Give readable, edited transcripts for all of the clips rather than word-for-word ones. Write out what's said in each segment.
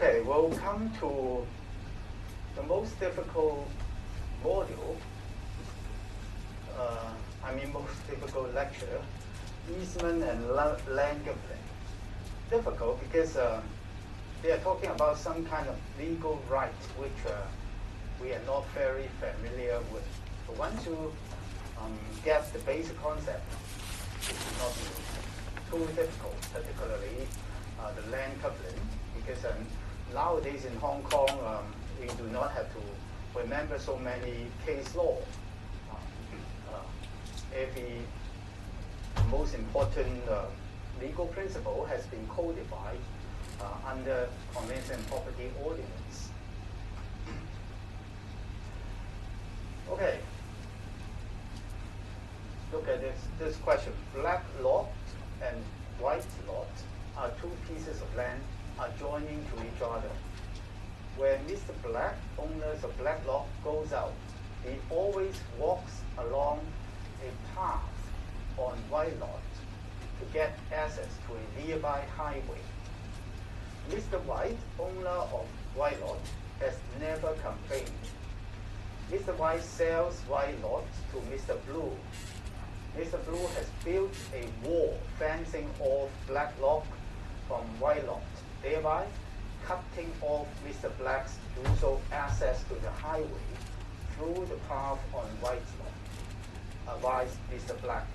Okay, we'll come to the most difficult module, most difficult lecture, easement and land gambling. Difficult because they are talking about some kind of legal right which we are not very familiar with. But once you get the basic concept, it will not be too difficult, particularly the land coupling, because nowadays in Hong Kong, we do not have to remember so many case law. Every most important legal principle has been codified under Conveyance and Property Ordinance. Okay, look at this question. Black lot and white lot are two pieces of land adjoining to each other. When Mr. Black, owners of black lot, goes out, he always walks along a path on white lot to get access to a nearby highway. Mr. White, owner of white lot, has never complained. Mr. White sells white lot to Mr. Blue. Mr. Blue has built a wall fencing off black lot from white lot, thereby cutting off Mr. Black's usual access to the highway through the path on white lot, advised Mr. Black.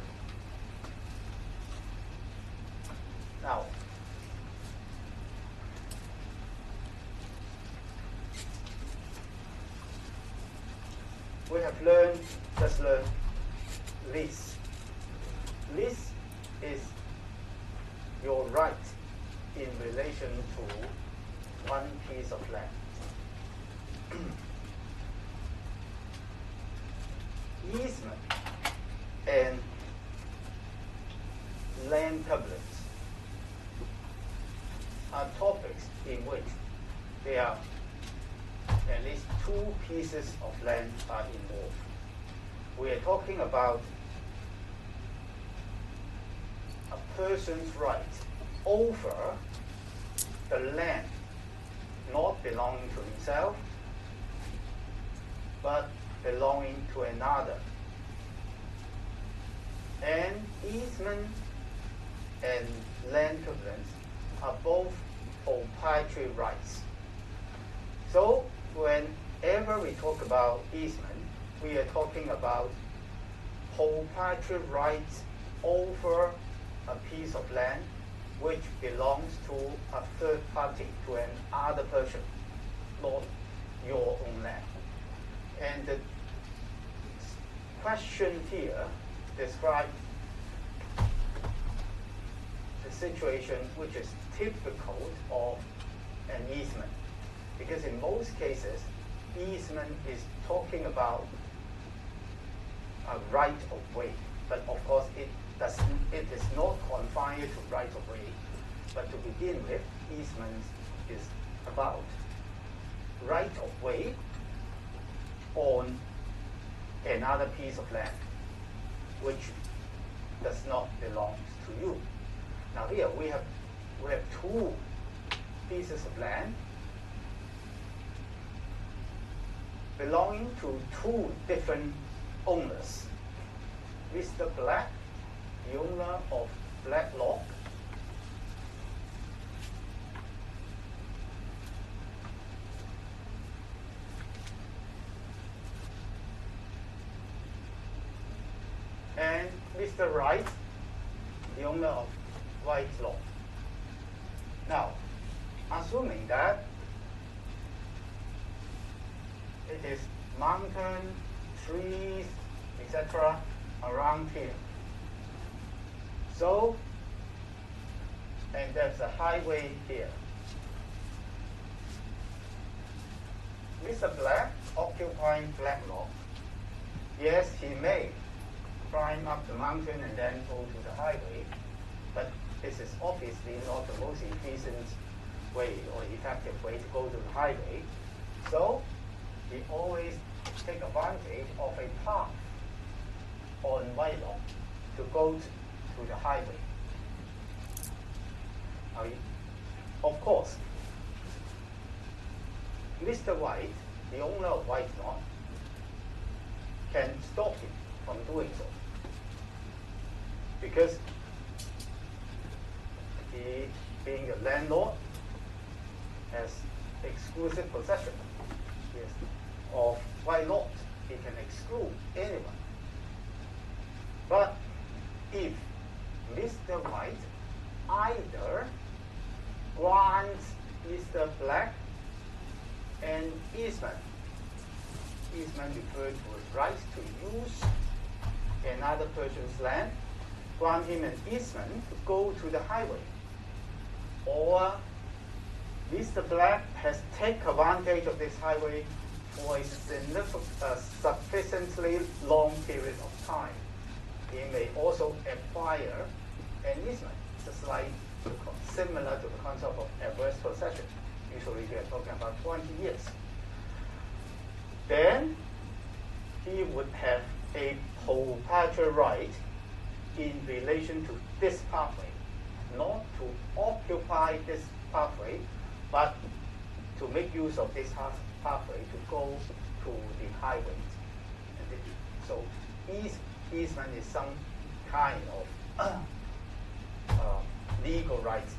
Now, we have just learned lease. Lease is your right in relation to one piece of land. Easement and land covenants are topics in which there are at least two pieces of land are involved. We are talking about a person's right over the land not belonging to himself, but belonging to another. And easement and land covenants are both proprietary rights. So whenever we talk about easement, we are talking about proprietary rights over a piece of land which belongs to a third party, to another person, not your own land. And the question here describes the situation which is typical of an easement. Because in most cases, easement is talking about a right of way. But of course, it is not confined to right of way. But to begin with, easement is about right of way on another piece of land, which does not belong to you. Now here we have two pieces of land belonging to two different owners. Mr. Black, the owner of Black Lot, and Mr. Wright, the owner of White Lot. Now, assuming that it is mountain, trees, etc. around here. So, and there's a highway here. Mr. Black occupying Black Lot. Yes, he may climb up the mountain and then go to the highway, but this is obviously not the most efficient way or effective way to go to the highway. So, he always take advantage of a path on White Lot to go to the highway. Of course, Mr. White, the owner of White Lot, can stop him from doing so. Because he, being the landlord, has exclusive possession, yes, of White Lot. He can exclude anyone. But if Mr. White either grants Mr. Black an easement referred to as rights to use another person's land, grant him an easement to go to the highway, or Mr. Black has taken advantage of this highway for a sufficiently long period of time. He may also acquire an easement, just like similar to the concept of adverse possession. Usually we are talking about 20 years. Then he would have a proprietary right in relation to this pathway, not to occupy this pathway, but to make use of this pathway to go to the highway. So easement is some kind of legal rights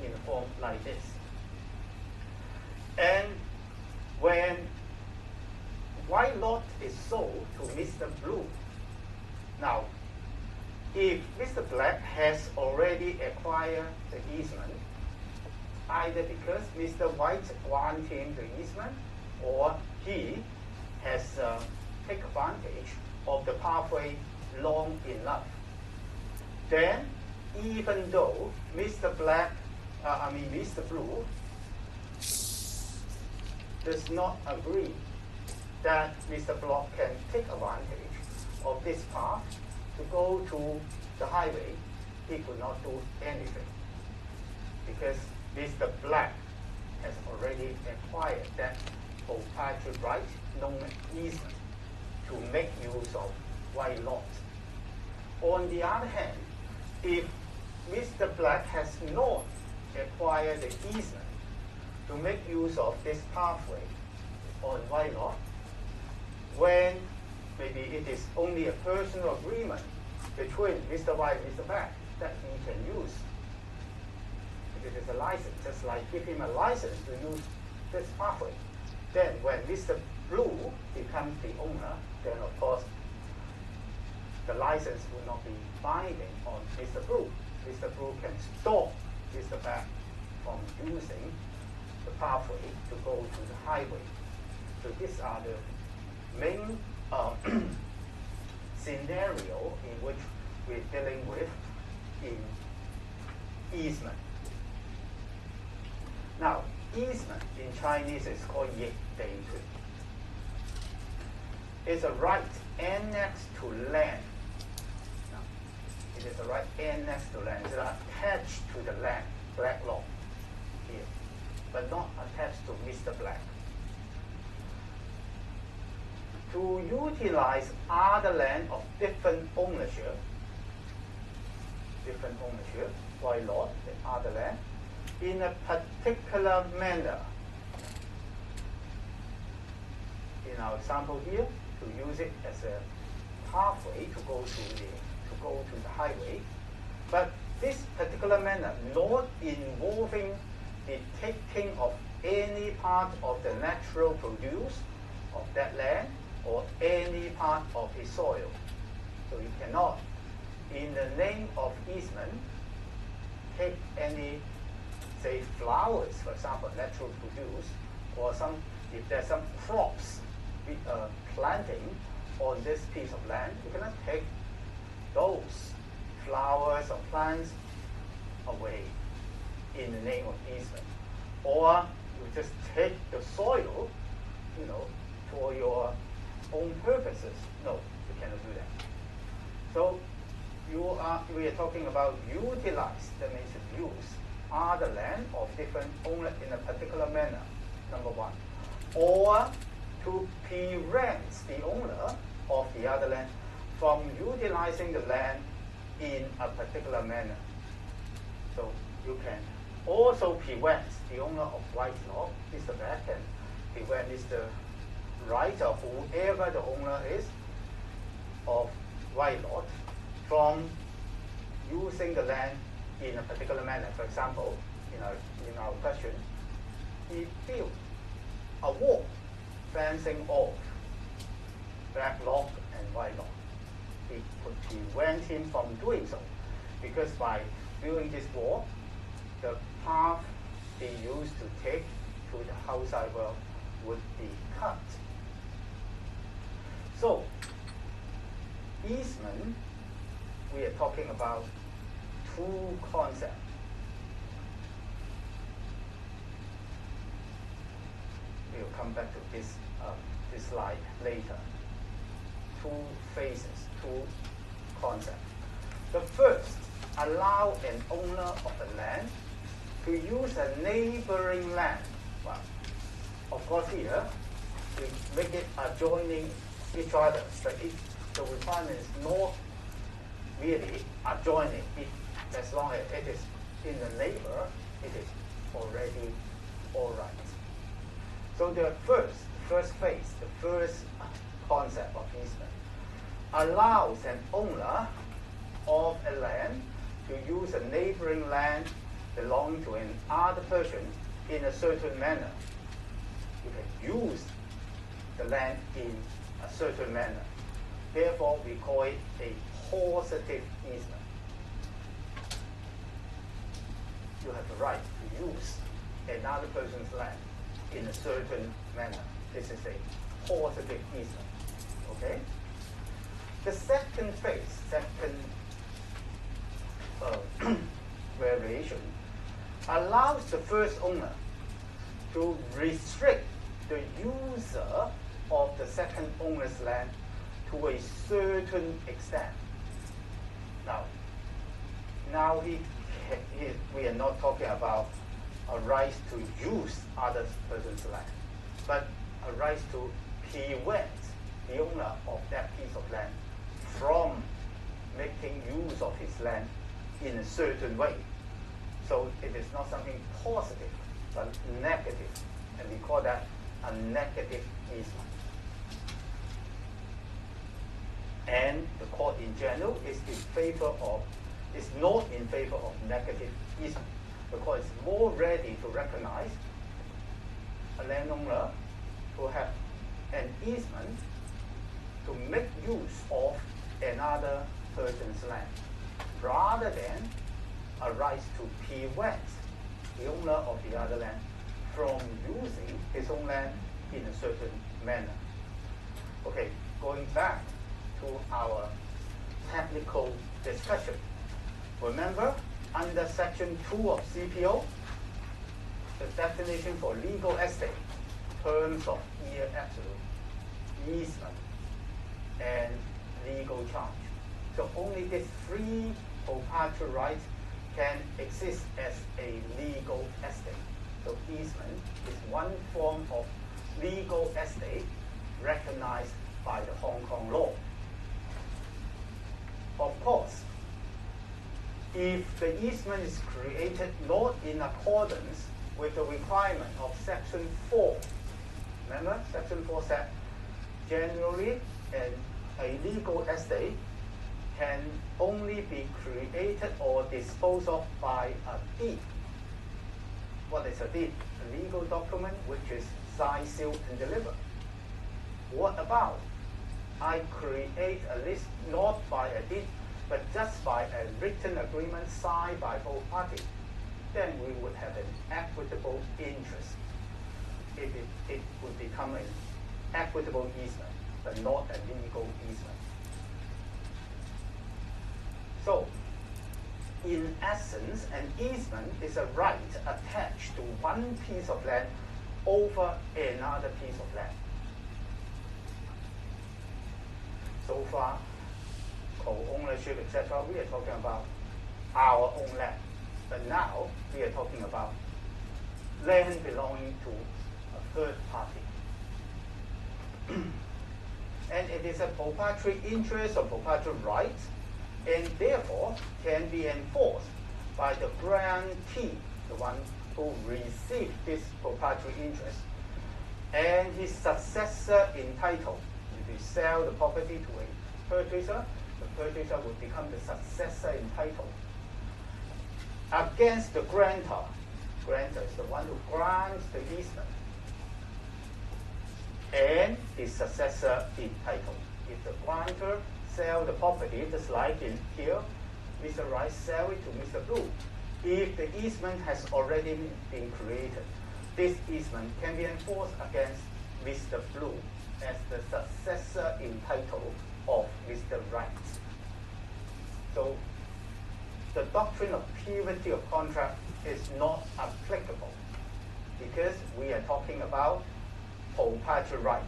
in a form like this. And when White Lot is sold to Mr. Blue, now, if Mr. Black has already acquired the easement, either because Mr. White granted him the easement, or he has taken advantage of the pathway long enough, then even though Mr. Blue does not agree that Mr. Block can take advantage of this path to go to the highway, he could not do anything, because Mr. Black has already acquired that proprietary right, known as easement, to make use of White Lot. On the other hand, if Mr. Black has not acquired the easement to make use of this pathway on White Lot, when maybe it is only a personal agreement between Mr. White and Mr. Black that he can use. If it is a license, just like give him a license to use this pathway. Then when Mr. Blue becomes the owner, then of course the license will not be binding on Mr. Blue. Mr. Blue can stop Mr. Black from using the pathway to go to the highway. So these are the main scenario in which we're dealing with in easement. Now, easement in Chinese is called Yik Dei Tui. It's a right annexed to land. Now, it is a right annexed to land. It's attached to the land, Black Lot here, but not attached to Mr. Black. To utilize other land of different ownership, White Lot, the other land, in a particular manner. In our example here, to use it as a pathway to go to the highway, but this particular manner not involving the taking of any part of the natural produce of that land or any part of the soil. So you cannot, in the name of easement, take any, say, flowers, for example, natural produce, or if there's some crops planting on this piece of land, you cannot take those flowers or plants away in the name of easement. Or you just take the soil, for your own purposes. No, you cannot do that. So we are talking about utilize, that means to use other land of different owner in a particular manner, number one. Or to prevent the owner of the other land from utilizing the land in a particular manner. So you can also prevent the owner of White Lot, Mr. Black, can prevent Mr. Wright or whoever the owner is of White Lot from using the land in a particular manner. For example, in our question, he built a wall fencing off Black Lot and White Lot. It could prevent him from doing so, because by building this wall, the path he used to take to the outside world would be cut. So, easement, we are talking about two concepts. We'll come back to this slide later. Two phases, two concepts. The first, allow an owner of the land to use a neighboring land. Well, of course here, we make it adjoining each other, but the requirement is not really adjoining. As long as it is in the neighbor, it is already all right. So the first phase, the first concept of easement, allows an owner of a land to use a neighboring land belonging to another person in a certain manner. You can use the land in a certain manner. Therefore, we call it a positive easement. You have the right to use another person's land in a certain manner. This is a positive easement. Okay? The second phase, variation, allows the first owner to restrict the user of the second owner's land to a certain extent. Now we are not talking about a right to use other person's land, but a right to prevent the owner of that piece of land from making use of his land in a certain way. So it is not something positive, but negative, and we call that a negative easement. And the court in general is not in favor of negative easement. The court is more ready to recognize a landowner who have an easement to make use of another person's land, rather than a right to prevent the owner of the other land from using his own land in a certain manner. Okay, going back to our technical discussion. Remember, under section 2 of CPO, the definition for legal estate, terms of mere absolute, easement, and legal charge. So only these three proprietary rights can exist as a legal estate. So easement is one form of legal estate recognized by the Hong Kong law. Of course, if the easement is created not in accordance with the requirement of Section 4, remember, Section 4 said, generally a legal estate can only be created or disposed of by a deed. What is a deed? A legal document which is signed, sealed, and delivered. What about I create a list not by a deed, but just by a written agreement signed by both parties? Then we would have an equitable interest. It would become an equitable easement, but not a legal easement. So, in essence, an easement is a right attached to one piece of land over another piece of land. So far, co-ownership, etc., we are talking about our own land. But now, we are talking about land belonging to a third party. And it is a proprietary interest or proprietary right, and therefore can be enforced by the grantee, the one who received this proprietary interest, and his successor in title. If you sell the property to a purchaser, the purchaser will become the successor in title. Against the grantor, grantor is the one who grants the easement, and his successor in title. If the grantor sell the property, just like in here, Mr. Rice sell it to Mr. Blue. If the easement has already been created, this easement can be enforced against Mr. Blue as the successor in title of Mr. Right. So the doctrine of purity of contract is not applicable because we are talking about proprietary right.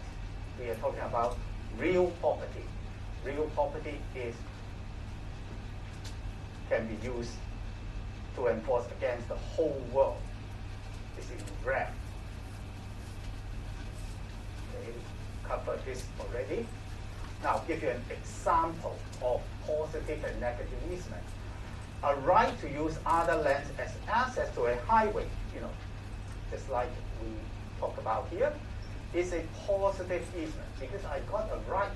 We are talking about real property. Real property can be used to enforce against the whole world. This is rare. Okay, covered this already. Now, I'll give you an example of positive and negative easement. A right to use other lands as access to a highway, just like we talk about here, is a positive easement because I got a right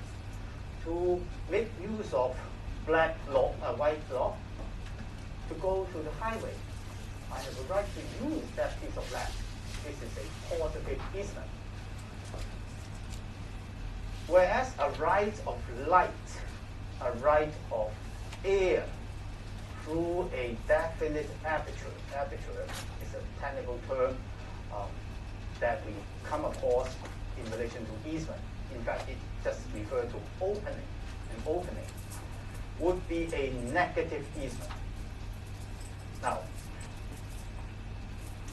to make use of black lot, white lot, to go to the highway. I have a right to use that piece of land. This is a positive easement. Whereas a right of light, a right of air through a definite aperture. Aperture is a technical term that we come across in relation to easement. In fact, it just refers to opening. An opening would be a negative easement. Now,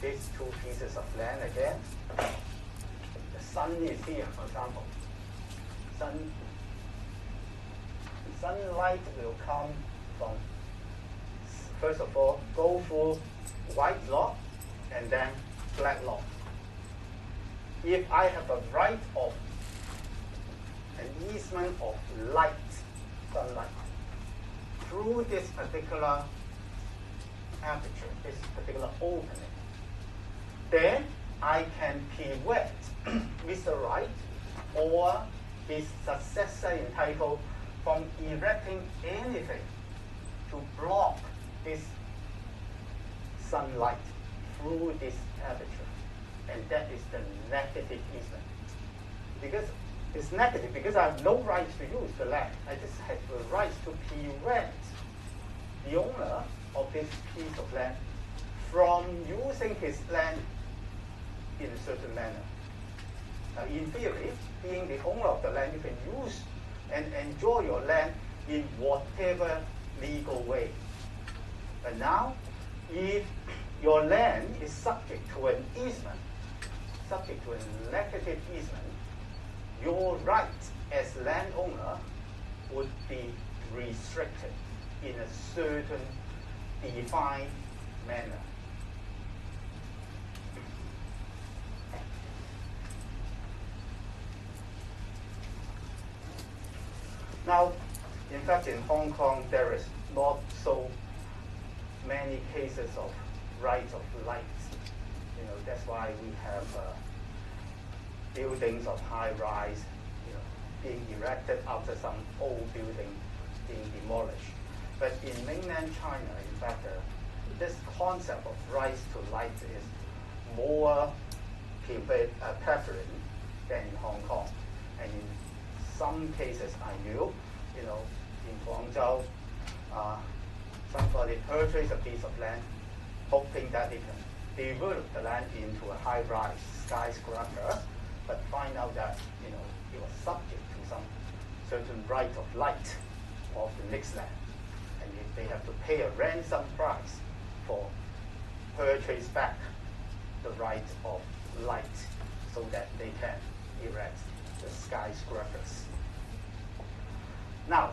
these two pieces of land again. The sun is here, for example. Sunlight will come from, first of all, go through white lot and then black lot. If I have a right of an easement of light, sunlight, through this particular aperture, this particular opening, then I can prevent Mr. Right or his successor in title from erecting anything to block this sunlight through this aperture. And that is the negative easement. Because it's negative because I have no right to use the land. I just have the right to prevent the owner of this piece of land from using his land in a certain manner. Now, in theory, being the owner of the land, you can use and enjoy your land in whatever legal way. But now, if your land is subject to an easement, subject to a negative easement, your right as landowner would be restricted in a certain defined manner. Now, in fact, in Hong Kong, there is not so many cases of right of light. That's why we have buildings of high rise, being erected after some old building being demolished. But in mainland China, in fact, this concept of rights to light is more prevalent than in Hong Kong. And in some cases I knew, in Guangzhou, somebody purchased a piece of land, hoping that they can develop the land into a high-rise skyscraper, but find out that, it was subject to some certain right of light of the next land. And they have to pay a ransom price for purchase back the right of light so that they can erect the skyscrapers. Now,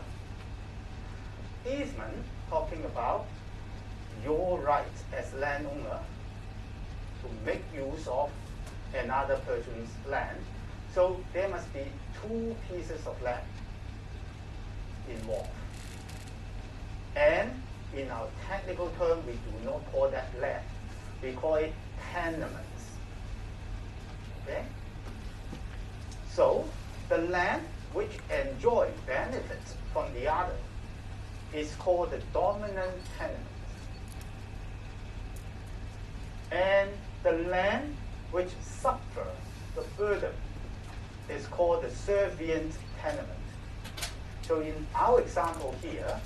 easement, talking about your right as landowner to make use of another person's land. So there must be two pieces of land involved. And in our technical term, we do not call that land. We call it tenements. Okay? So the land which enjoy benefits from the other is called the dominant tenement. And the land which suffer the burden is called the servient tenement. So in our example here,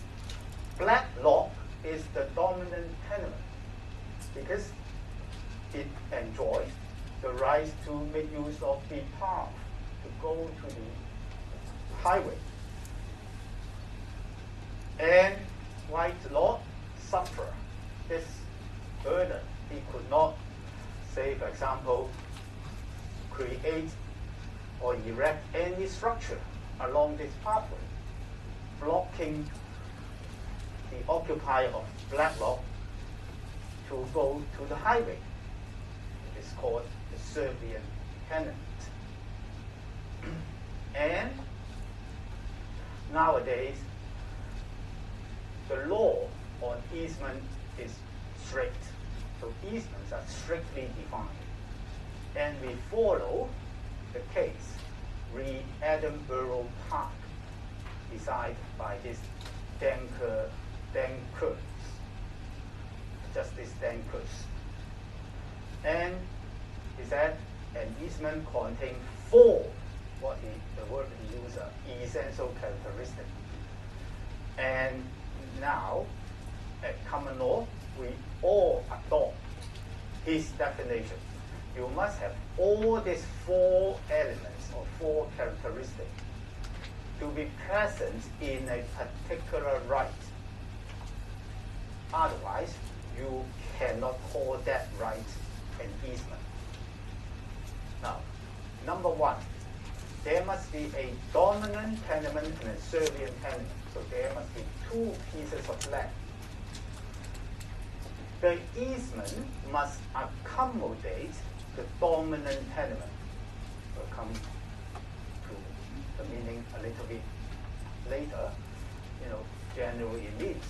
black lot is the dominant tenement because it enjoys the right to make use of the path to go to the highway. And white lot suffer this burden. He could not, say for example, create or erect any structure along this pathway, blocking the occupier of black lot to go to the highway. It is called the servient tenement. And nowadays, the law on easement is strict. So easements are strictly defined. And we follow the case, Reed Edinburgh Park, decided by this Danckwerts, Justice Danckwerts. And he said an easement contains 4, the word he used, essential characteristics. And now, at common law, we all adopt his definition. You must have all these 4 elements or 4 characteristics to be present in a particular right. Otherwise, you cannot call that right an easement. Now, number 1, there must be a dominant tenement and a servient tenement. So there must be 2 pieces of land. The easement must accommodate the dominant tenement. We'll come to the meaning a little bit later. Generally it means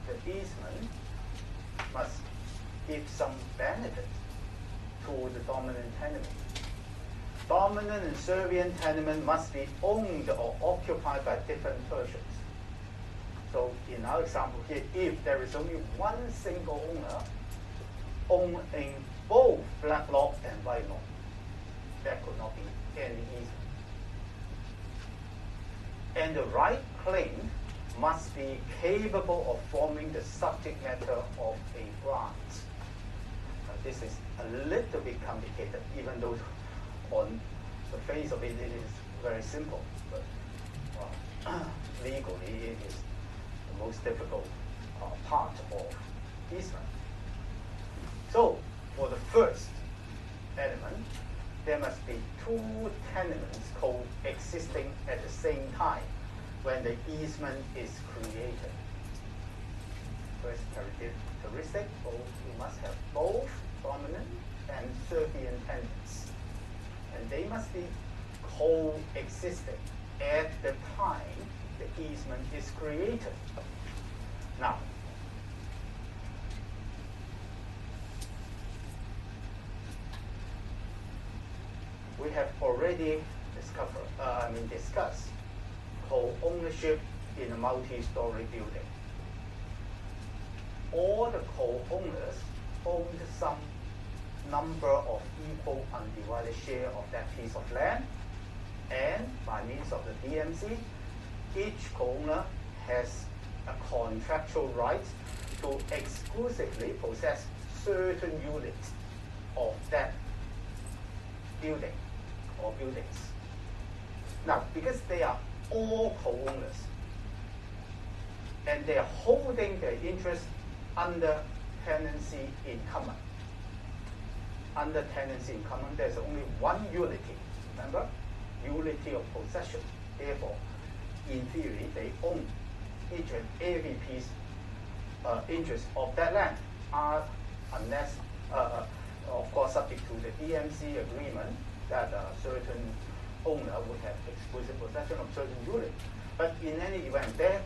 the easement must give some benefit to the dominant tenement. Dominant and servient tenement must be owned or occupied by different persons. So in our example here, if there is only one single owner owning both black lot and white lot, that could not be any easement. And the right claim must be capable of forming the subject matter of a grant. Now, this is a little bit complicated, even though on the face of it, it is very simple. But legally, it is the most difficult part of easement. So, for the first element, there must be 2 tenements coexisting at the same time when the easement is created. First characteristic, you must have both dominant and servient tenements. And they must be coexisting at the time the easement is created. Now, we have already discussed co-ownership in a multi-story building. All the co-owners owned some number of equal undivided share of that piece of land, and by means of the DMC, each co-owner has a contractual right to exclusively possess certain units of that building or buildings. Now, because they are all co-owners and they are holding their interest under tenancy in common. Under tenancy in common, there's only one unity. Remember? Unity of possession. Therefore, in theory, they own each and every piece interest of that land, unless, of course, subject to the DMC agreement that a certain owner would have exclusive possession of certain unit. But in any event, there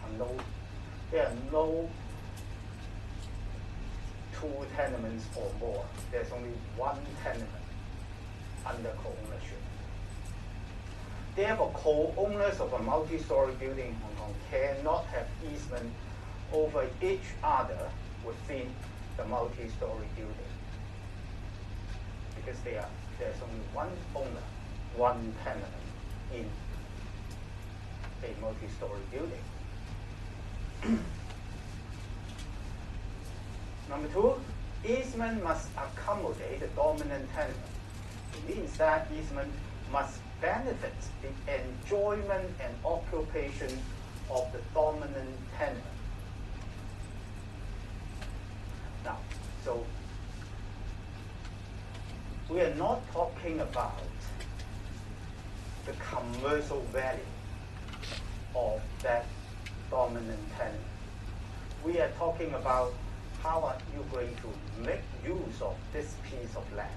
are no 2 tenements or more. There's only one tenement under co-ownership. Therefore, co-owners of a multi-story building in Hong Kong cannot have easement over each other within the multi-story building, because there's only one owner, one tenant in a multi-story building. Number two, easement must accommodate the dominant tenant. It means that easement must benefit the enjoyment and occupation of the dominant tenant. Now, so we are not talking about the commercial value of that dominant tenant. We are talking about how are you going to make use of this piece of land.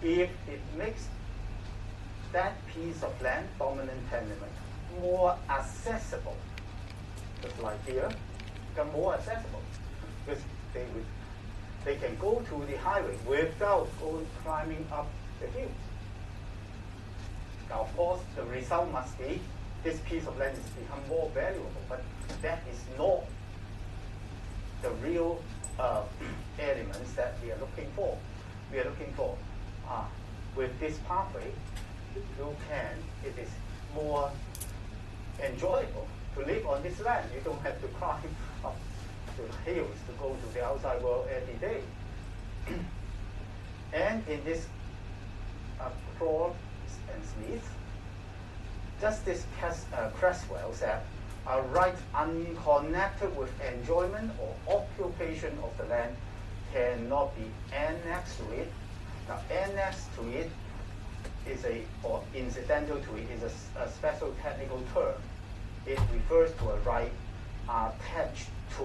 If it makes that piece of land, dominant tenement, more accessible, just like here, become more accessible, because they can go to the highway without climbing up the hills. Now, of course, the result must be this piece of land has become more valuable, but that is not the real elements that we are looking for. We are looking for, with this pathway, it is more enjoyable to live on this land. You don't have to climb up to the hills to go to the outside world every day. And in this Claude and Smith, Justice Creswell said, a right unconnected with enjoyment or occupation of the land cannot be annexed to it. Now, annexed to it or incidental to it is a special technical term. It refers to a right attached to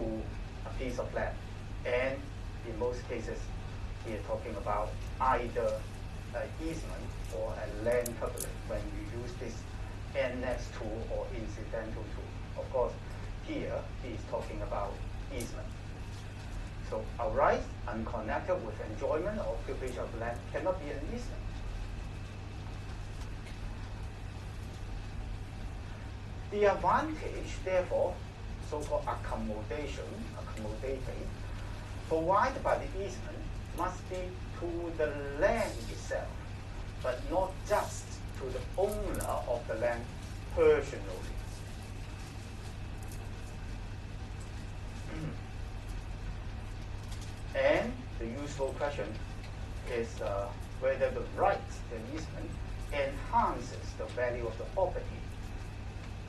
a piece of land. And in most cases, we are talking about either an easement or a land covenant when you use this annexed to or incidental to. Of course, here he is talking about easement. So a right unconnected with enjoyment or occupation of land cannot be an easement. The advantage, therefore, so-called accommodating, provided by the easement must be to the land itself, but not just to the owner of the land personally. And the useful question is whether the right, the easement, enhances the value of the property.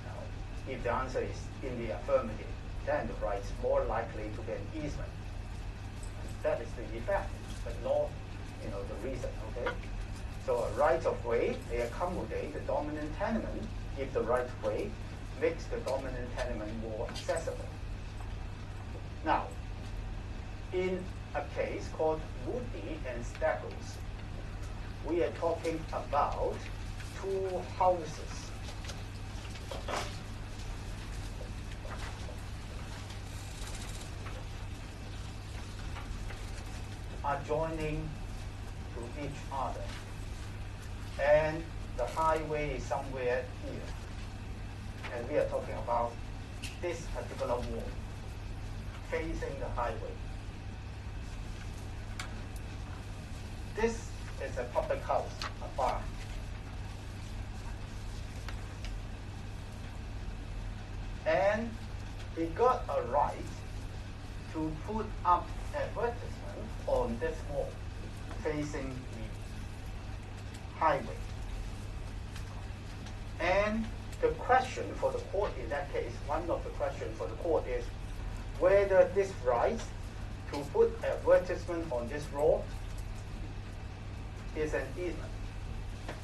Now, if the answer is in the affirmative, then the right is more likely to be an easement. That is the effect, but not the reason. Okay. So a right of way may accommodate the dominant tenement if the right of way makes the dominant tenement more accessible. Now, in a case called Woody and Staggles, we are talking about two houses adjoining to each other, and the highway is somewhere here, and we are talking about this particular wall facing the highway. This is a public house, a bar. And he got a right to put up advertisement on this wall facing the highway. And the question for the court in that case, one of the questions for the court is whether this right to put advertisement on this wall is an easement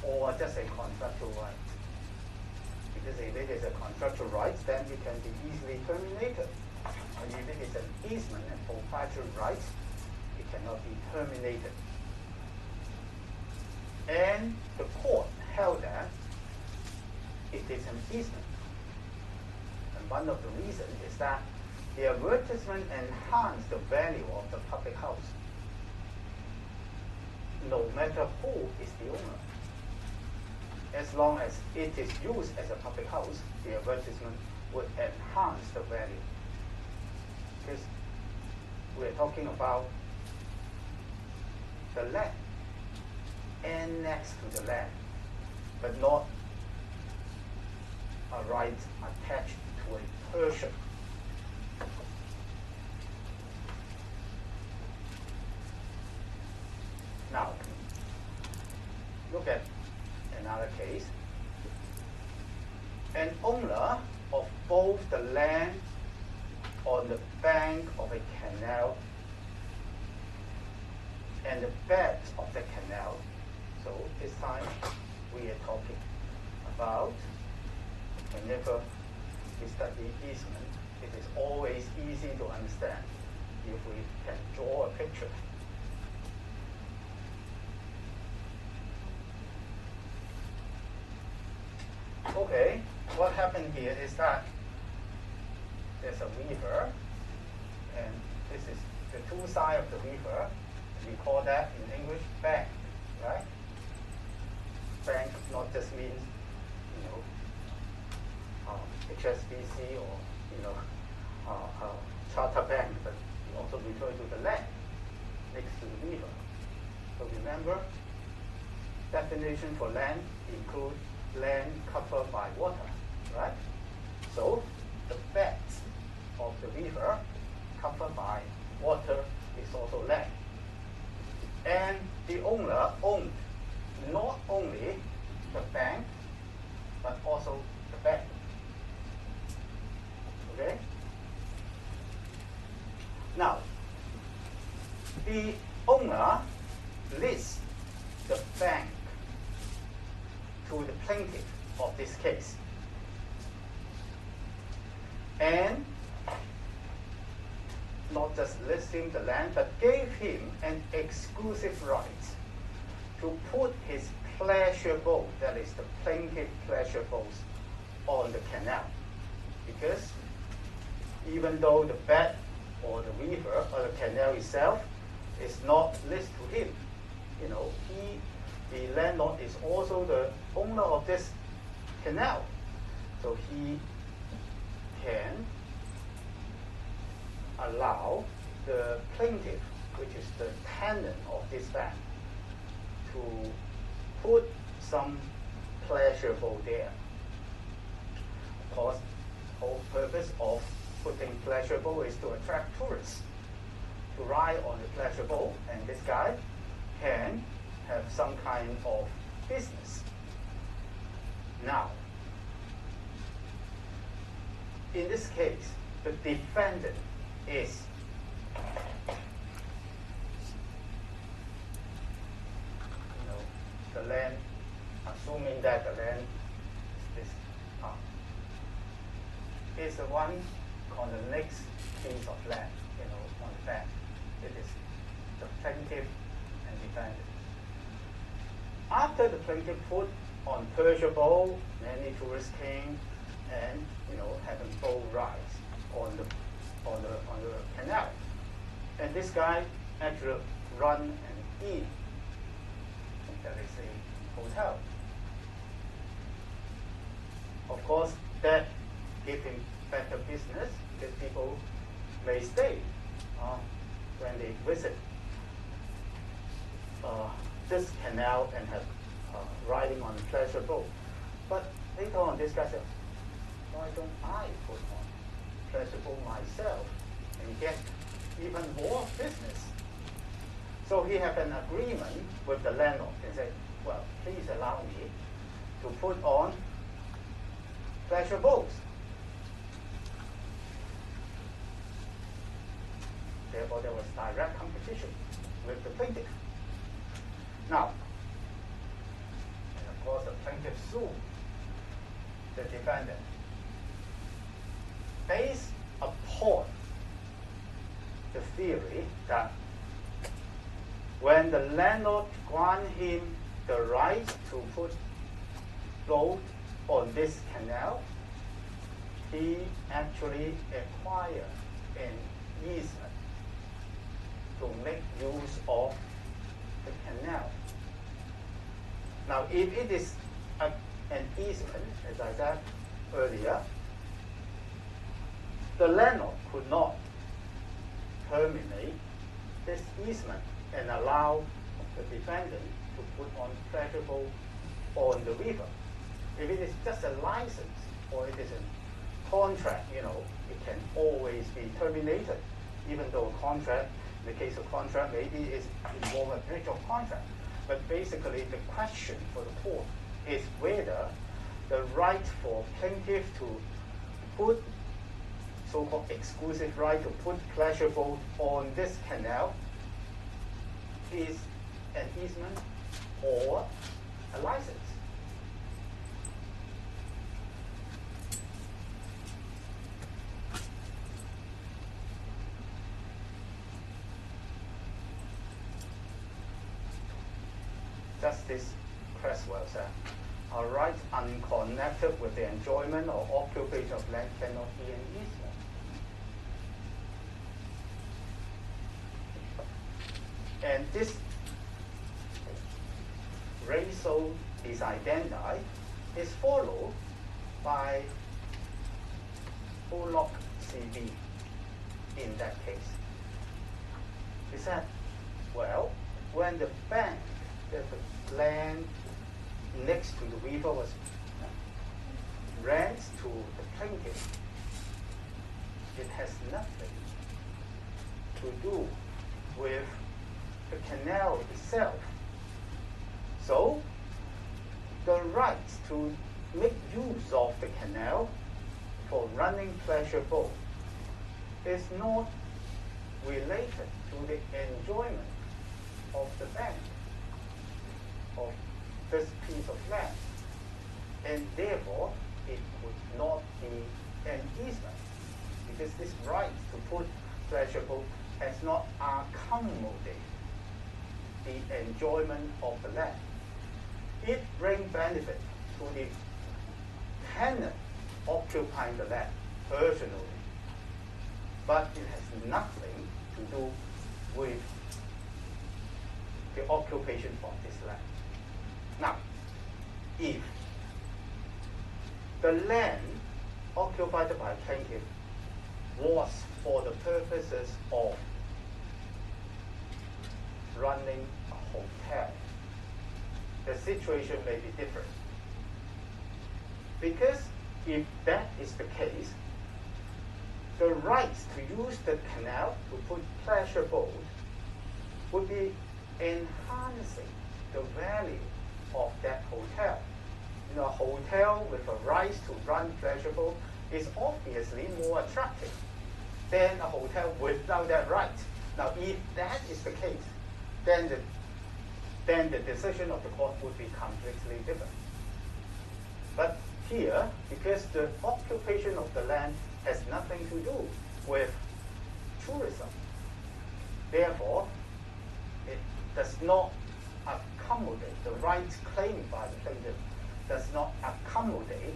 or just a contractual right. Because if it is a contractual right, then it can be easily terminated. And if it is an easement and proprietary right, it cannot be terminated. And the court held that it is an easement. And one of the reasons is that the advertisement enhanced the value of the public house, no matter who is the owner. as long as it is used as a public house, the advertisement would enhance the value. Because we're talking about the land and next to the land, but not a right attached to a person. Now, look at another case. An owner of both the land on the bank of a canal and the bed of the canal. So this time we are talking about, whenever we study easement, it is always easy to understand if we can draw a picture. Okay, what happened here is that there's a river, and this is the two sides of the river. We call that in English bank, right? Bank not just means, HSBC or charter bank, but we also refer to the land next to the river. So remember, definition for land includes land covered by water, right? So the bed of the river covered by water is also land. And the owner owned not only the bank, but also the bed. Okay? Now, the owner lists the bank to the plaintiff of this case. And not just listing the land, but gave him an exclusive right to put his pleasure boat, that is the plaintiff pleasure boats, on the canal. Because even though the bed or the river or the canal itself is not listed to him, the landlord is also the owner of this canal. So he can allow the plaintiff, which is the tenant of this bank, to put some pleasure boat there. Of course, the whole purpose of putting pleasure boat is to attract tourists to ride on the pleasure boat, and this guy can have some kind of business. Now, in this case, the defendant is the land, assuming that the land is this part, is the one on the next piece of land, on the bank. It is the plaintiff and defendant. After the plaintiff put on pleasure boat, many tourists came and having boat rides on the canal. And this guy actually run an inn. That is a hotel. Of course, that gave him better business because people may stay when they visit this canal and have riding on a pleasure boat. But later on, this guy said, why don't I put on pleasure boat myself and get even more business? So he had an agreement with the landlord and said, well, please allow me to put on pleasure boats. Therefore, there was direct competition with the plaintiff. Now, and of course, the plaintiff sued the defendant based upon the theory that when the landlord grant him the right to put boat on this canal, he actually acquired an easement to make use of the canal. Now, if it is an easement, as I said earlier, the landlord could not terminate this easement and allow the defendant to put on pleasurable on the river. If it is just a license or it is a contract, it can always be terminated, even though a contract, in the case of contract, maybe is involve a breach of contract. But basically, the question for the court is whether the right for plaintiff to put so-called exclusive right to put pleasure boat on this canal is an easement or a license. Justice Creswell said, a right unconnected with the enjoyment or occupation of land cannot be an easement. And this racial disidendi is followed by Bullock C.B. in that case. He said, well, when the bank, the land next to the river was rent to the plaintiff, it has nothing to do with the canal itself. So the right to make use of the canal for running pleasure boat is not related to the enjoyment of the bank of this piece of land, and therefore it would not be an easement, because this right to put pleasure boat has not accommodated the enjoyment of the land. It brings benefit to the tenant occupying the land personally, but it has nothing to do with the occupation of this land. Now, if the land occupied by plaintiff was for the purposes of running a hotel, the situation may be different. Because if that is the case, the right to use the canal to put pleasure boat would be enhancing the value of that hotel. A hotel with a right to run pleasure boat is obviously more attractive than a hotel without that right. Now, if that is the case, then the decision of the court would be completely different. But here, because the occupation of the land has nothing to do with tourism, therefore, it does not accommodate the rights claimed by the plaintiff, does not accommodate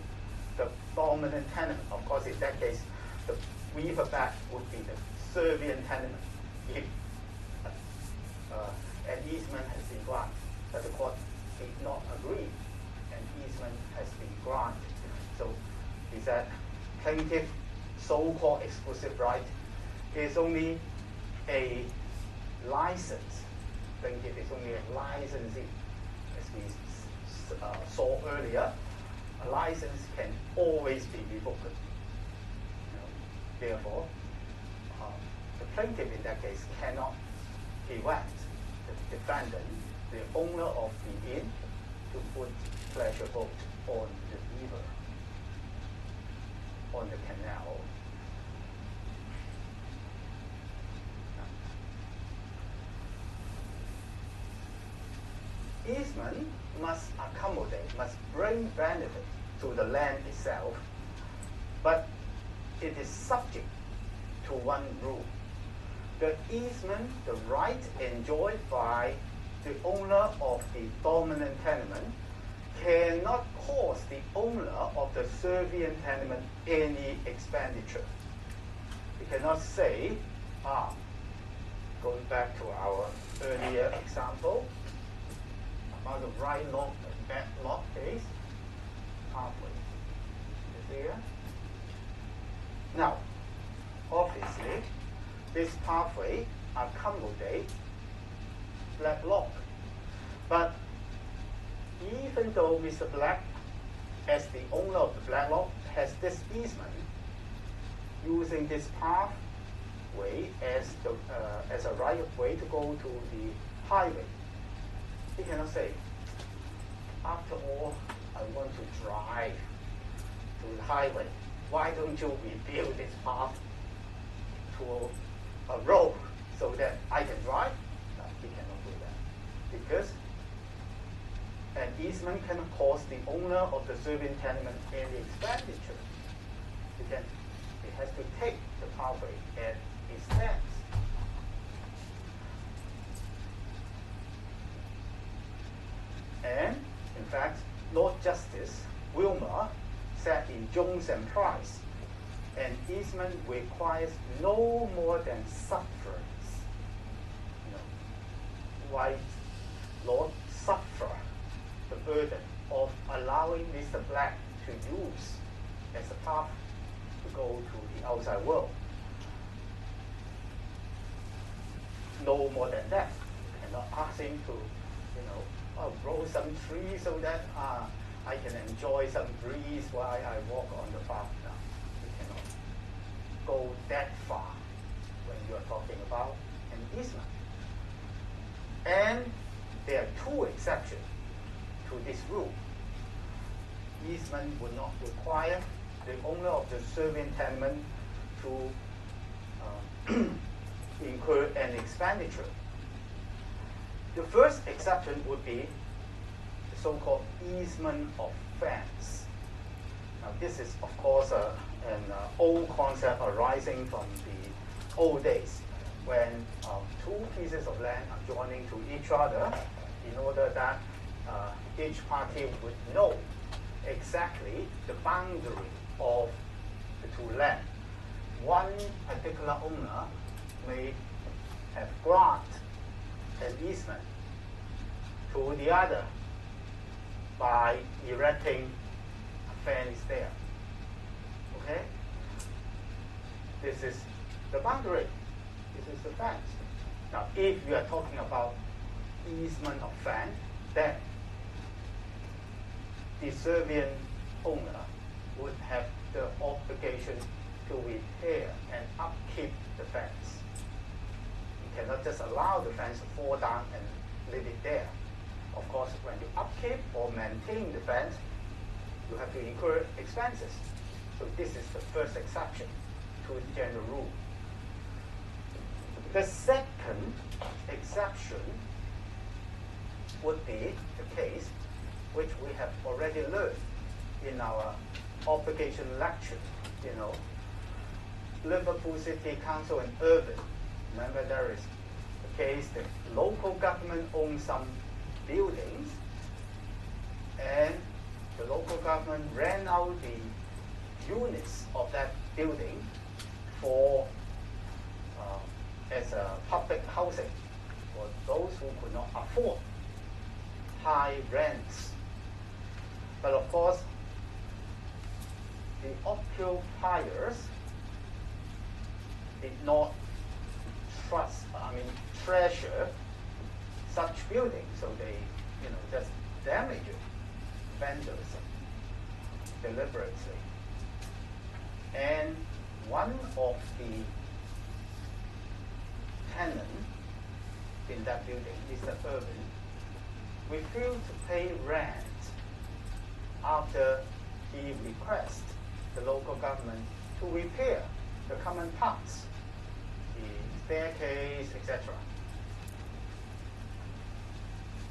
the dominant tenement. Of course, in that case, the riverback would be the Serbian tenement if an easement has been granted. But the court did not agree. An easement has been granted. So he said plaintiff so-called exclusive right is only a license. Plaintiff is only a licensee. As we saw earlier, a license can always be revoked. Therefore, the plaintiff in that case cannot prevent the defendant, the owner of the inn, to put pleasure boat on the river, on the canal. Easement must accommodate, must bring benefit to the land itself, but it is subject to one rule. The easement, the right enjoyed by the owner of the dominant tenement, cannot cause the owner of the Serbian tenement any expenditure. You cannot say, going back to our earlier example, about the right lot and back lot case, pathway. You see here? Now, obviously, this pathway accommodates Black Lock. But even though Mr. Black, as the owner of the Black Lock, has this easement, using this pathway as a right of way to go to the highway, he cannot say, after all, I want to drive to the highway. Why don't you rebuild this path to a road so that I can drive? No, he cannot do that. Because an easement cannot cost the owner of the serving tenement any expenditure. It has to take the pathway at its steps. And, in fact, Lord Justice Wilmer said in Jones and Price, an easement requires no more than sufferance. Why Lord suffer the burden of allowing Mr. Black to use as a path to go to the outside world? No more than that. You cannot ask him to, grow some trees so that I can enjoy some breeze while I walk on the path. No, you cannot go that far when you are talking about an easement. And there are two exceptions to this rule. Easement would not require the owner of the serving tenement to incur an expenditure. The first exception would be the so-called easement of fence. Now, this is, of course, an old concept arising from the old days when two pieces of land are joining to each other in order that each party would know exactly the boundary of the two lands. One particular owner may have granted an easement to the other by erecting a fence there. Okay? This is the boundary. This is the fence. Now, if you are talking about easement of fence, then the serving owner would have the obligation to repair and upkeep the fence. You cannot just allow the fence to fall down and leave it there. Of course, when you upkeep or maintain the fence, you have to incur expenses. So this is the first exception to the general rule. The second exception would be the case which we have already learned in our obligation lecture, Liverpool City Council and Urban. Remember, there is the case that local government owns some buildings and the local government ran out the units of that building for as a public housing for those who could not afford high rents. But of course, the occupiers did not treasure such buildings, so they, just damage it, vandalism, deliberately. And one of the tenants in that building, Mr. Urban, refused to pay rent after he requested the local government to repair the common parts, the staircase, etc.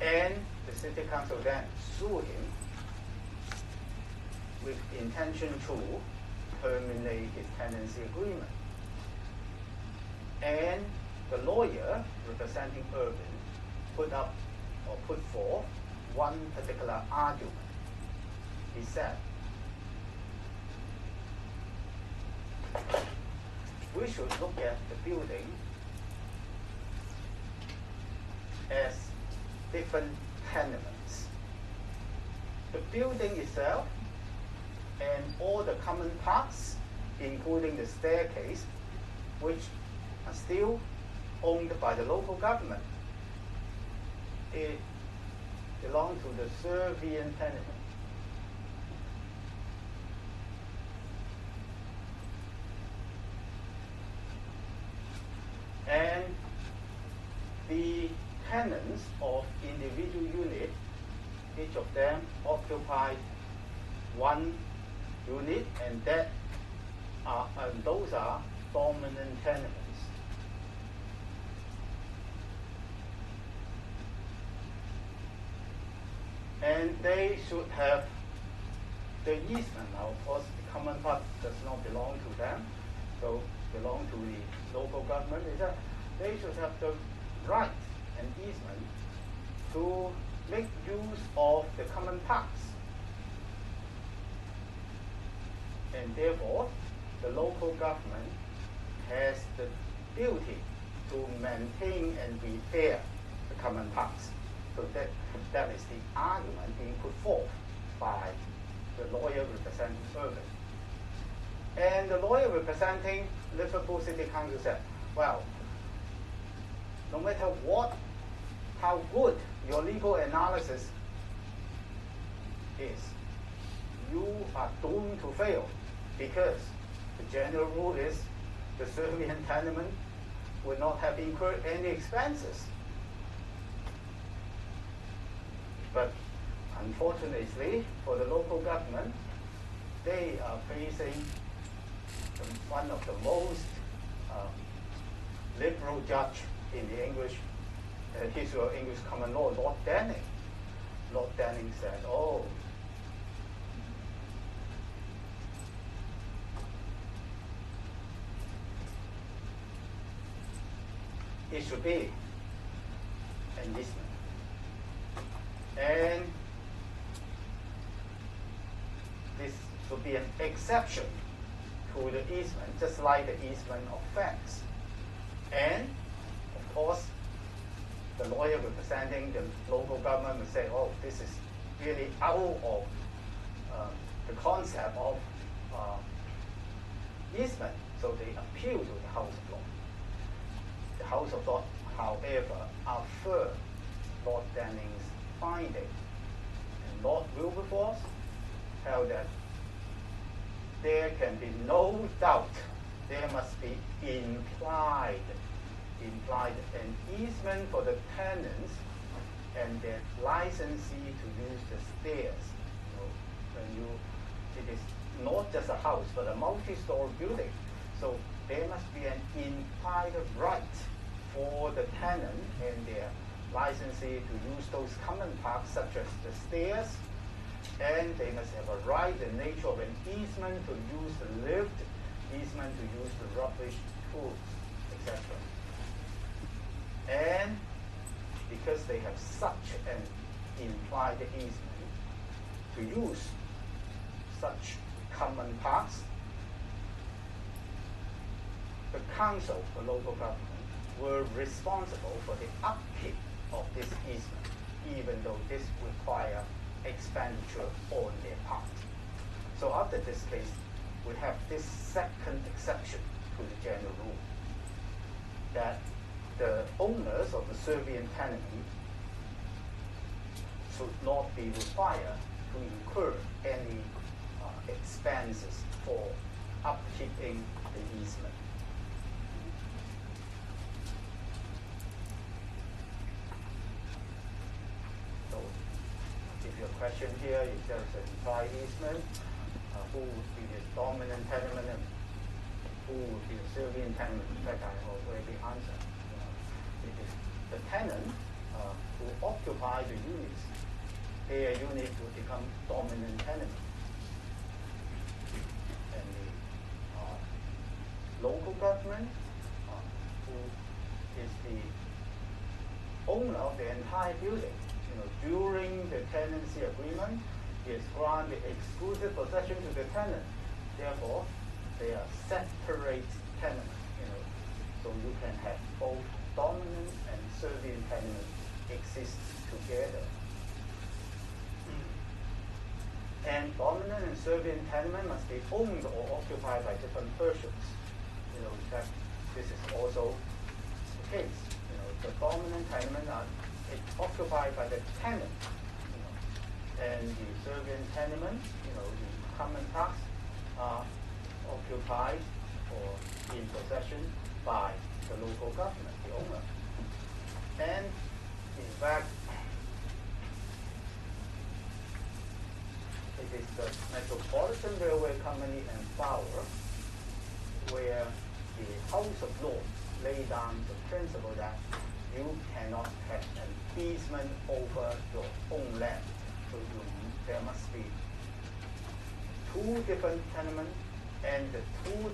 And the city council then sued him with intention to terminate his tenancy agreement. And the lawyer representing Urban put forth one particular argument. He said, we should look at the building as different tenements. The building itself and all the common parts, including the staircase, which are still owned by the local government. It belongs to the Serbian tenement. And the tenants of individual unit, each of them occupied one unit, and those are dominant tenements. And they should have the easement. Now, of course, the common part does not belong to them, so belong to the local government. Is that they should have the right and easement to make use of the common parks. And therefore, the local government has the duty to maintain and repair the common parks. So that is the argument being put forth by the lawyer representing Irving. And the lawyer representing Liverpool City Council said, well, no matter how good your legal analysis is, you are doomed to fail, because the general rule is the Serbian tenement will not have incurred any expenses. But unfortunately for the local government, they are facing one of the most liberal judge in the English history of English common law, Lord Denning. Lord Denning said, oh, it should be an easement. And this should be an exception to the easement, just like the easement of fence. And, of course, the lawyer representing the local government will say, oh, this is really out of the concept of easement. So they appeal to the House of Lords. The House of Lords, however, affirmed Lord Denning's finding. And Lord Wilberforce held that there can be no doubt, there must be implied an easement for the tenants and their licensee to use the stairs. It is not just a house, but a multi-story building. So there must be an implied right for the tenant and their licensee to use those common parts such as the stairs, and they must have a right, the nature of an easement to use the lift, easement to use the rubbish tools, etc. And because they have such an implied easement to use such common parts, the council, the local government, were responsible for the upkeep of this easement, even though this require expenditure on their part. So after this case, we have this second exception to the general rule, that the owners of the Serbian tenement should not be required to incur any expenses for upkeeping the easement. So, if your question here is there's an implied easement, who would be the dominant tenement and who would be the Serbian tenement? In fact, I already answered. It is the tenant who occupy the units. Their unit will become dominant tenant. And the local government, who is the owner of the entire building, during the tenancy agreement, is granted exclusive possession to the tenant. Therefore, they are separate tenants. So you can have both dominant and Serbian tenants exist together. And dominant and servient tenement must be owned or occupied by different persons. That this is also the case. The dominant tenement it's occupied by the tenant. And the servient tenement, the common parts are occupied or in possession by the local government, the owner. And in fact, it is the Metropolitan Railway Company and Power where the House of Lords lay down the principle that you cannot have an easement over your own land. So there must be two different tenements, and the two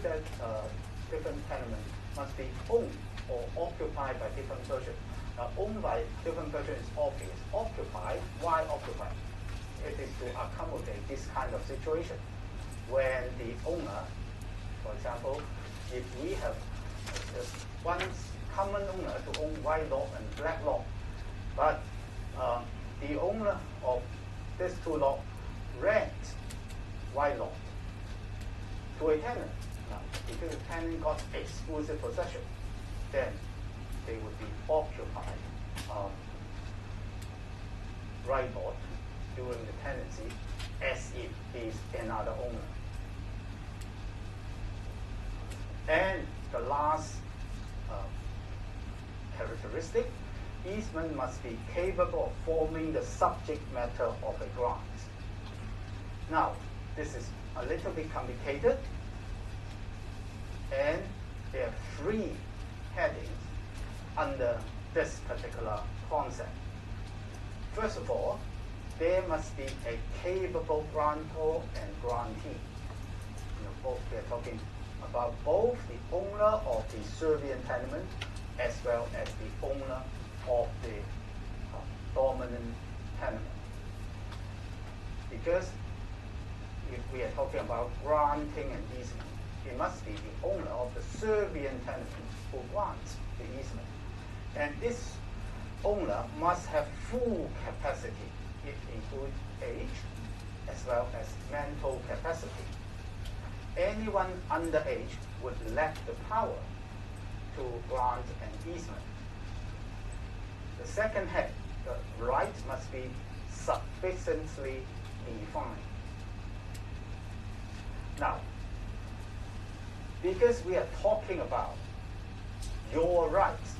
different tenements must be owned or occupied by different persons. Now, owned by different persons is obvious. Occupied, why occupied? It is to accommodate this kind of situation. When the owner, for example, if we have one common owner to own white lot and black lot, but the owner of these two lots rent white lot to a tenant. Now, because the tenant got exclusive possession, then they would be occupied right lot during the tenancy as if he is another owner. And the last characteristic, easement must be capable of forming the subject matter of a grant. Now, this is a little bit complicated, and there are three headings under this particular concept. First of all, there must be a capable grantor and grantee. We are talking about both the owner of the servient tenement as well as the owner of the dominant tenement. Because if we are talking about granting an easement, it must be the owner of the servient tenement who grants the easement. And this owner must have full capacity. It includes age as well as mental capacity. Anyone underage would lack the power to grant an easement. The second head, the right must be sufficiently defined. Now, because we are talking about your rights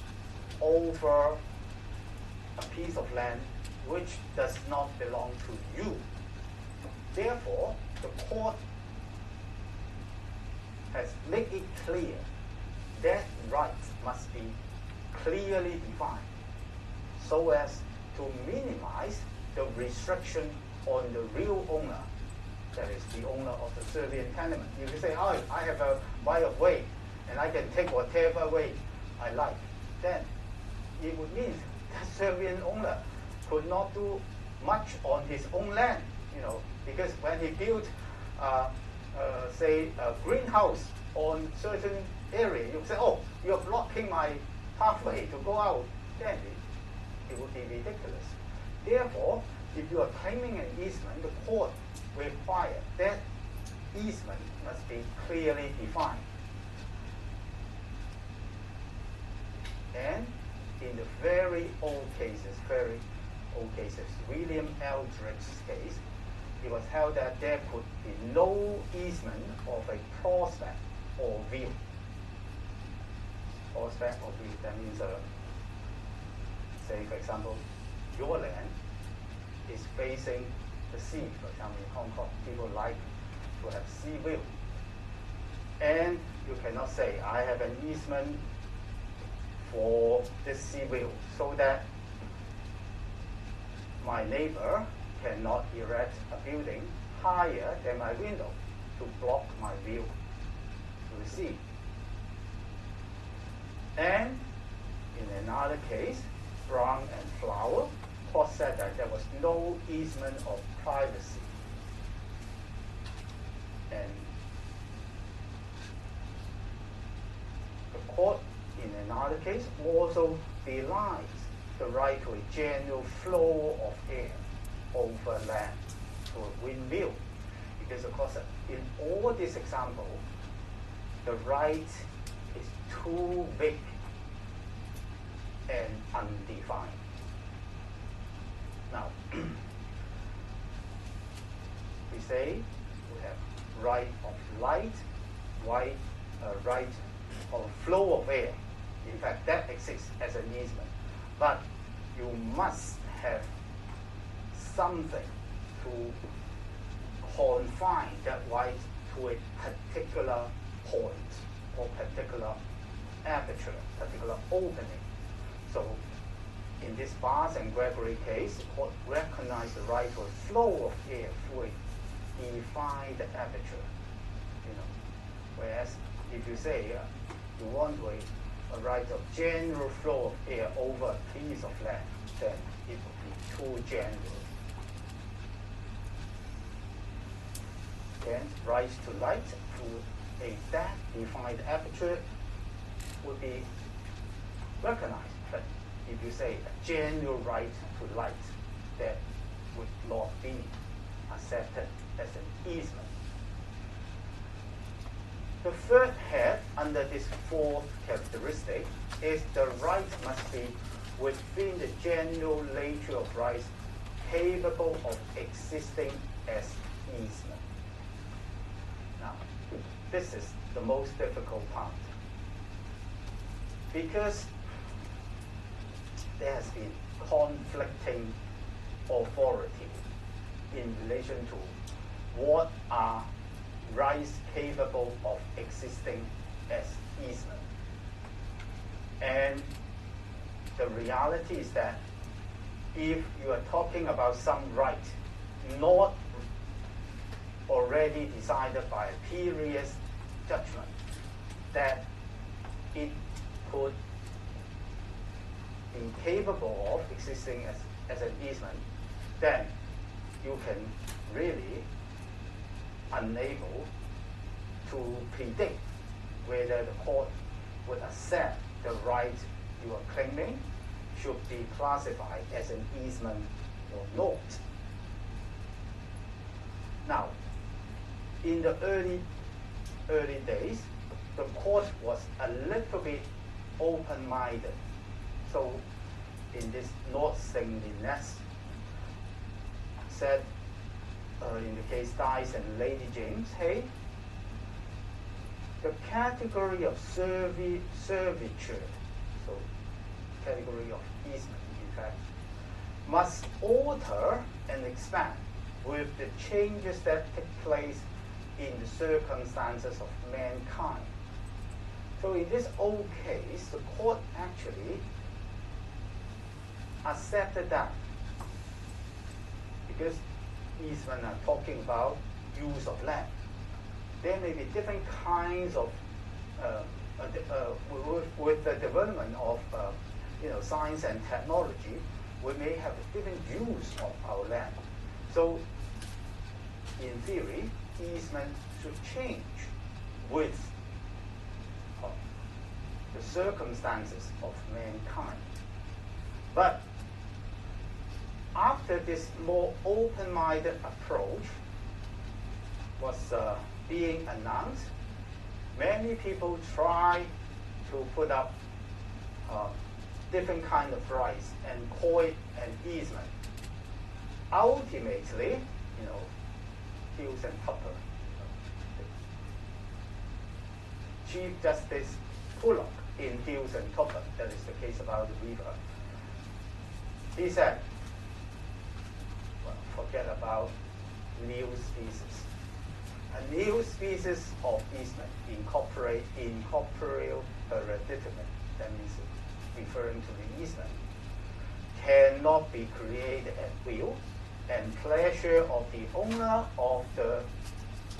over a piece of land which does not belong to you, therefore, the court has made it clear that rights must be clearly defined so as to minimize the restriction on the real owner, that is the owner of the servient tenement. You can say, oh, I have a right of way and I can take whatever way I like. Then it would mean the servient owner could not do much on his own land, because when he built, say, a greenhouse on certain area, you say, oh, you're blocking my pathway to go out. Then it would be ridiculous. Therefore, if you are claiming an easement, the court requires that easement must be clearly defined. And in the very old cases, William Eldridge's case, it was held that there could be no easement of a prospect or view. Prospect or view, that means, say, for example, your land is facing the sea. For example, in Hong Kong, people like to have sea view. And you cannot say, I have an easement for this sea view so that my neighbor cannot erect a building higher than my window to block my view to the sea. And in another case, Brown and Flower, court said that there was no easement of privacy. And the court, in another case, also denies the right to a general flow of air over land. to a windmill. Because of course, in all this example, the right is too big and undefined. Now, we say we have right of light, right of flow of air. In fact, that exists as an easement. But you must have something to confine that right to a particular point or particular aperture, particular opening. So in this Bars and Gregory case, the court recognized the right to a flow of air through a defined aperture. Whereas if you say you want a right of general flow of air over a piece of land, then it would be too general. Then right to light through that defined aperture would be recognized. But if you say a general right to light, that would not be accepted as an easement. The third head under this fourth characteristic is the right must be within the general nature of rights capable of existing as easement. Now, this is the most difficult part, because there has been conflicting authority in relation to what are rights capable of existing as easement. And the reality is that if you are talking about some right not already decided by a previous judgment that it could be capable of existing as an easement, then you can really unable to predict whether the court would accept the right you are claiming should be classified as an easement or not. Now, in the early days, the court was a little bit open-minded. So, in this North St-Linus said, in the case Dice and Lady James, hey, the category of servitude, so category of easement, in fact, must alter and expand with the changes that take place in the circumstances of mankind. So in this old case, the court actually accepted that, because easement are talking about use of land. There may be different kinds of, with the development of science and technology, we may have a different use of our land. So, in theory, easement should change with the circumstances of mankind. But after this more open-minded approach was being announced, many people try to put up different kind of rights and call it an easement. Ultimately, Hughes and Tupper, Chief Justice Bullock in Hughes and Tupper, that is the case about the river, he said, well, forget about new species. A new species of easement, incorporeal hereditament, that means referring to the easement, cannot be created at will and pleasure of the owner of the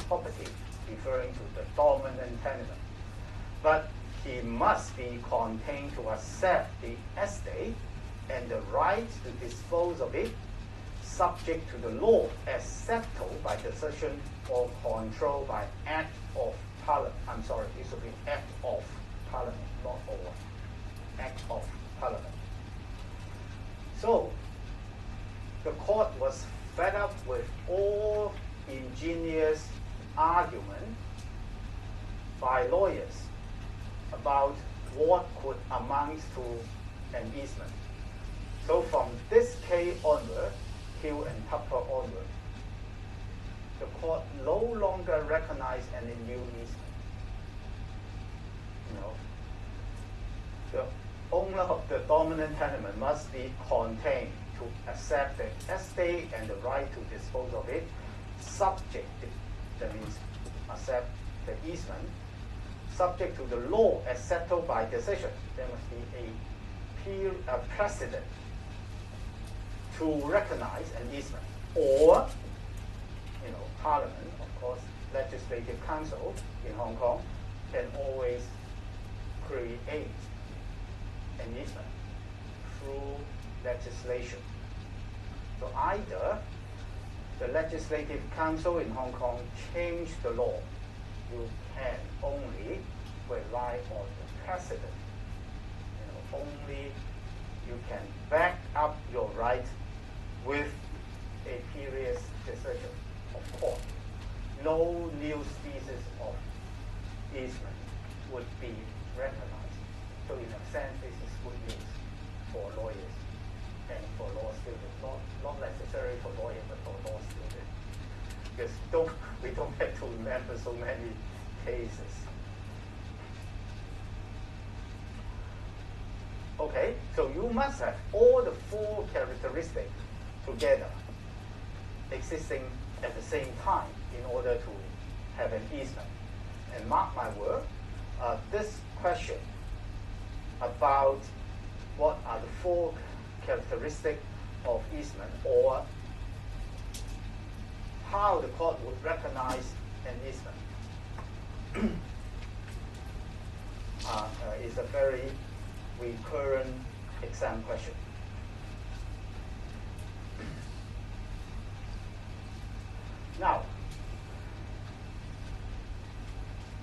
property, referring to the dominant tenant. But he must be contained to accept the estate and the right to dispose of it, subject to the law as settled by decision or control by act of parliament. I'm sorry, it should be act of parliament, not over. Act of parliament. So, the court was fed up with all ingenious argument by lawyers about what could amount to an easement. So from this case onward, Hill and Tupper onward, the court no longer recognized any new easement. You know, the owner of the dominant tenement must be contained to accept the estate and the right to dispose of it, subject, that means accept the easement, subject to the law as settled by decision. There must be a precedent to recognize an easement. Or, you know, Parliament, of course, Legislative Council in Hong Kong can always create an easement through legislation. So either the Legislative Council in Hong Kong change the law, you can only rely on the precedent. You know, only you can back up your right with a previous decision of court. No new species of easement would be recognized. So in a sense, this is good news for lawyers and for law students. Not necessarily for lawyers, but for law students. Because we don't have to remember so many cases. Okay, so you must have all the four characteristics together existing at the same time in order to have an easement. And mark my word, this question about what are the four characteristics of easement, or how the court would recognize an easement, is a very recurrent exam question. Now,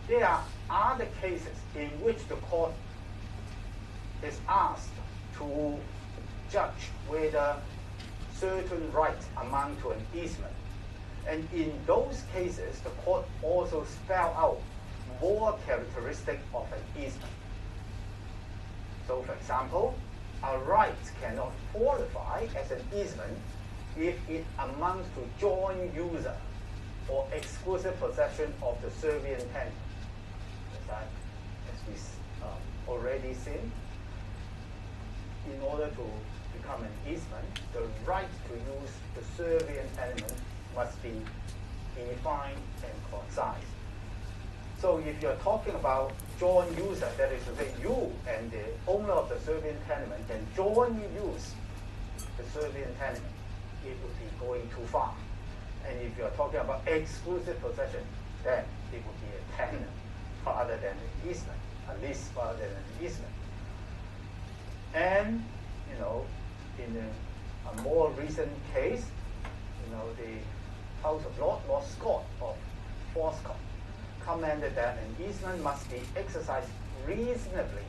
there are other cases in which the court is asked to judge whether certain rights amount to an easement. And in those cases, the court also spell out more characteristics of an easement. So for example, a right cannot qualify as an easement if it amounts to joint user or exclusive possession of the servient tenant. As we already seen, in order to become an easement, the right to use the servient element must be defined and concise. So if you're talking about joint user, that is to say you and the owner of the servient tenement can jointly use the servient tenement, it would be going too far. And if you're talking about exclusive possession, then it would be a tenant rather than an easement, a lease rather than an easement. And, you know, in a more recent case, you know, the House of Lords, Lord Scott of Forscott, commented that an easement must be exercised reasonably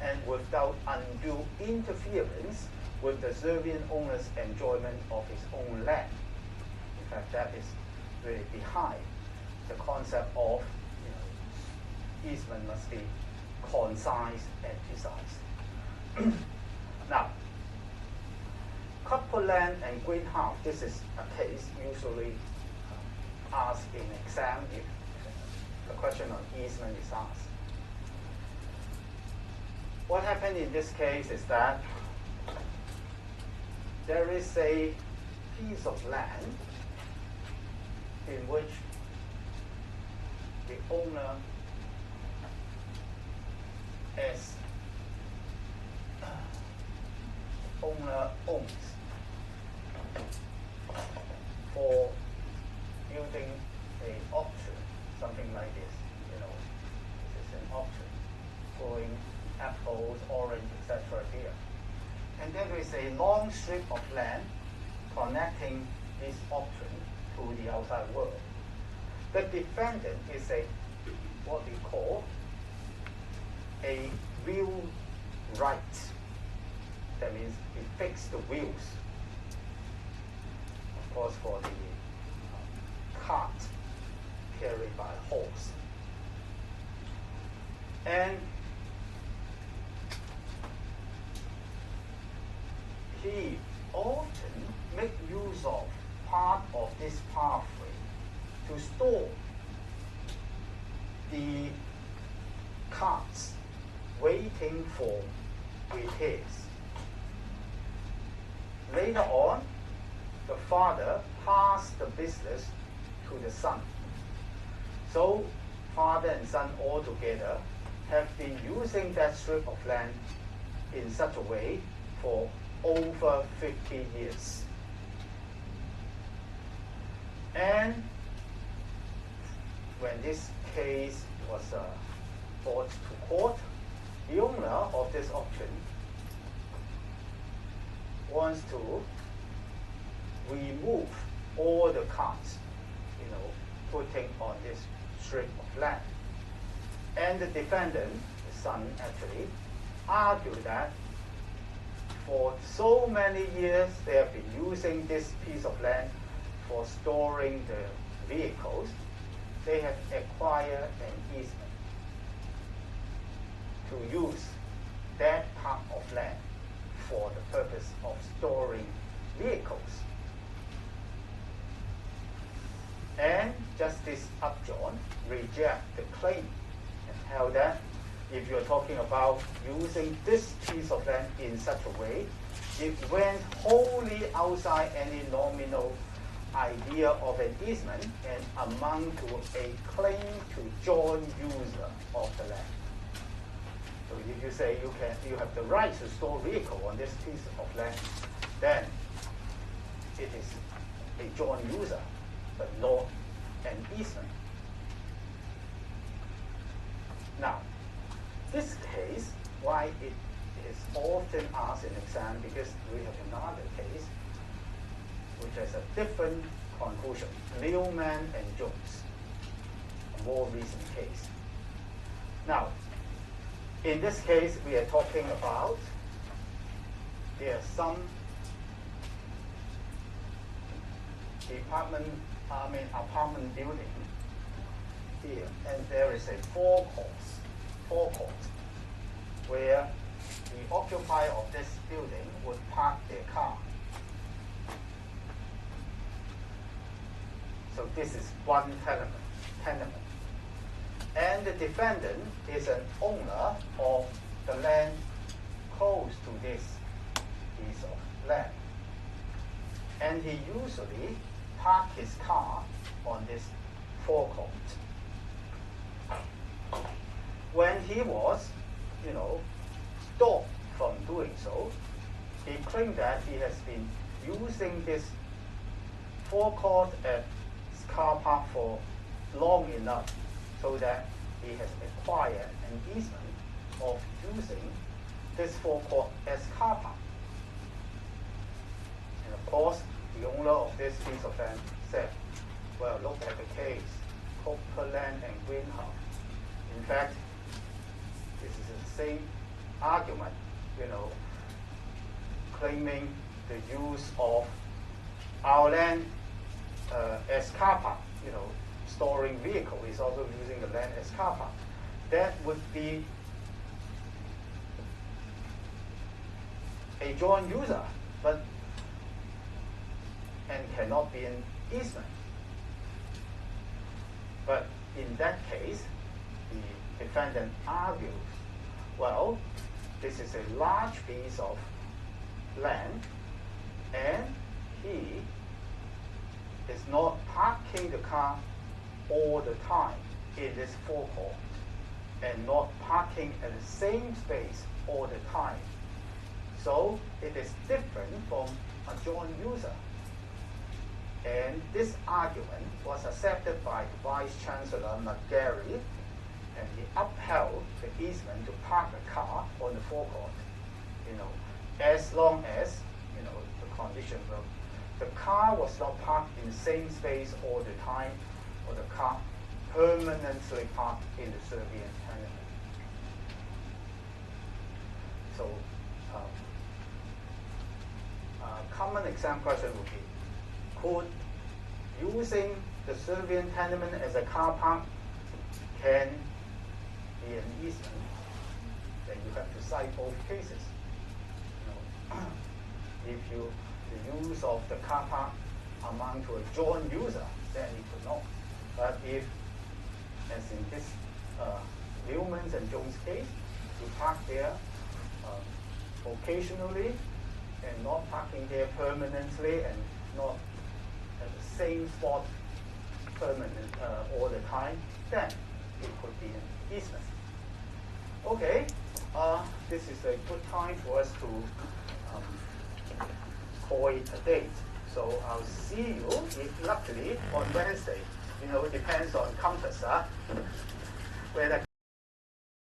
and without undue interference with the servient owner's enjoyment of his own land. In fact, that is really behind the concept of, you know, easement must be concise and precise. Now, Coupland and Greenhalgh, this is a case usually asked in exam if the question on easement is asked. What happened in this case is that there is a piece of land in which the owner owns for building an auction, something like this. You know, this is an auction, growing apples, orange, etc. here. And there is a long strip of land connecting this auction to the outside world. The defendant is what we call a wheel right. That means he fixed the wheels course, for the cart carried by a horse. And he often make use of part of this pathway to store the carts waiting for repairs. Later on, the father passed the business to the son. So father and son all together have been using that strip of land in such a way for over 50 years. And when this case was brought to court, the owner of this auction wants to remove all the carts, putting on this strip of land. And the defendant, the son actually, argued that for so many years they have been using this piece of land for storing the vehicles. They have acquired an easement to use that part of land for the purpose of storing vehicles. And Justice Upjohn rejected the claim and held that if you're talking about using this piece of land in such a way, it went wholly outside any nominal idea of an easement and amount to a claim to joint user of the land. So if you say you have the right to store vehicle on this piece of land, then it is a joint user, but not an easement. Now, this case, why it is often asked in exam, because we have another case which has a different conclusion, Newman and Jones, a more recent case. Now, in this case, we are talking about there are some apartment building here, and there is a forecourt where the occupier of this building would park their car. So this is one tenement. And the defendant is an owner of the land close to this piece of land. And he usually parked his car on this forecourt. When he was, stopped from doing so, he claimed that he has been using this forecourt as car park for long enough so that he has acquired an easement of using this forecourt as car park. And of course, the owner of this piece of land said, well, look at the case, Copeland and Greenhouse. In fact, this is the same argument, claiming the use of our land as car park, storing vehicle is also using the land as car park. That would be a joint user, and cannot be an easement. But in that case, the defendant argues, well, this is a large piece of land, and he is not parking the car all the time in this forecourt and not parking at the same space all the time. So it is different from a joint user. And this argument was accepted by Vice Chancellor McGarry, and he upheld the easement to park a car on the forecourt, as long as, the condition were the car was not parked in the same space all the time, or the car permanently parked in the Serbian tenement. So, common exam question would be, could using the servient tenement as a car park can be an easement, then you have to cite both cases. If the use of the car park amount to a joint user, then it could not. But if, as in this Newman's and Jones case, you park there occasionally and not parking there permanently and not at the same spot permanent all the time, then it could be an easement. Okay, this is a good time for us to call it a date. So I'll see you, luckily, on Wednesday. It depends on compass, whether